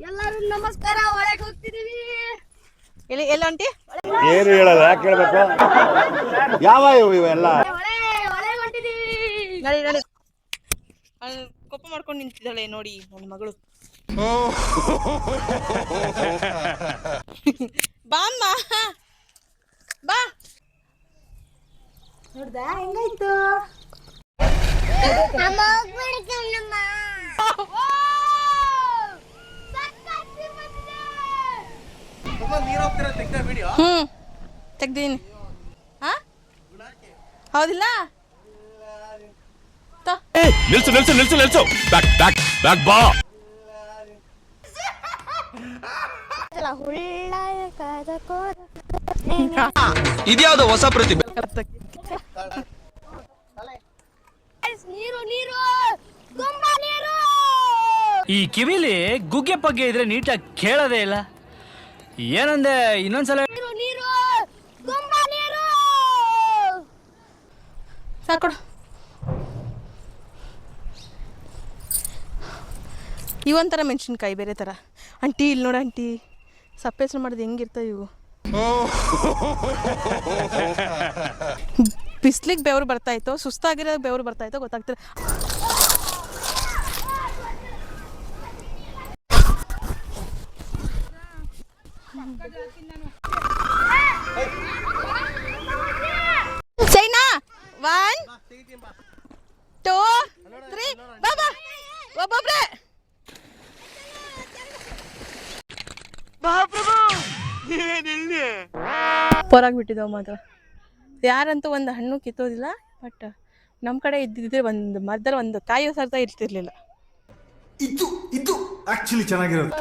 ಎಲ್ಲರೂ ನಮಸ್ಕಾರ. ಒಳಗೆ ಹೋಗ್ತಿದೀವಿ. ಎಲ್ಲಿ ಎಲ್ಲ ಹೊಂಟಿ? ಏನು ಹೇಳಲ್ಲ, ಯಾಕೆ ಹೇಳ್ಬೇಕು? ಯಾವ ಇವೆಲ್ಲ ಒಳಗೆ ಹೊಂಟಿದೀವಿ. ನಡಿ ನಡಿ. ಅಲ್ಲಿ ಕೋಪ ಮಾಡ್ಕೊಂಡು ನಿಂತಿದ್ದಾಳೆ ನೋಡಿ ನನ್ನ ಮಗಳು. ಬಾ ಅಮ್ಮ ಬಾ. ನೋಡ್ದಾ ಹೆಂಗಾಯ್ತು? ತೆಗ್ದೀನಿ. ಹಾ ಹೌದಿಲ್ಲ? ನಿಲ್ಸು ನಿಲ್ಸು ನಿಲ್ಸು ನಿಲ್ಸು. ಬ್ಯಾಕ್ ಬ್ಯಾಕ್ ಬ್ಯಾಕ್ ಬಾ. ಇದ್ಯಾವುದೋ ಹೊಸ ಪ್ರತಿಭೆ. ನೀರು ನೀರು ತುಂಬಾ ನೀರು. ಈ ಕಿವಿಲಿ ಗುಗ್ಗೆ ಪಗ್ಗೆ ಇದ್ರೆ ನೀಟಾಗಿ ಕೇಳೋದೇ ಇಲ್ಲ. ಏನಂದೆ ಇನ್ನೊಂದ್ಸಲ? ನೀರು ನೀರು ತುಂಬಾ ನೀರು. ಸಾಕೊಡು. ಇವೊಂಥರ ಮೆಣಸಿನ್ಕಾಯಿ ಬೇರೆ ಥರ. ಆಂಟಿ ಇಲ್ಲಿ ನೋಡ ಆಂಟಿ, ಸಪ್ಪೆ ಹೆಸರು ಮಾಡೋದು ಹೆಂಗಿರ್ತವೆ ಇವು. ಬಿಸ್ಲಿಗೆ ಬೆವರು ಬರ್ತಾಯಿತ್ತು, ಸುಸ್ತಾಗಿರೋ ಬೆವರು ಬರ್ತಾಯಿತ್ತು ಗೊತ್ತಾಗ್ತಿಲ್ಲ. ಚೈನಾ 1 2 3 ಬಾಬಾ ಒಬ್ಬೊಬ್ರೆ. ಪೊರಾಗ್ಬಿಟ್ಟಿದ್ದಾವೆ ಮಾತ್ರ. ಯಾರಂತೂ ಒಂದು ಹಣ್ಣು ಕಿತ್ತೋದಿಲ್ಲ. ಬಟ್ ನಮ್ಮ ಕಡೆ ಇದ್ದಿದ್ದೆ ಒಂದು ಮರದಲ್ಲಿ ಒಂದು ಕಾಯಿ ಸರ್ತ ಇರ್ತಿರ್ಲಿಲ್ಲ. ಇದು ಆಕ್ಚುಲಿ ಚೆನ್ನಾಗಿರೋದು.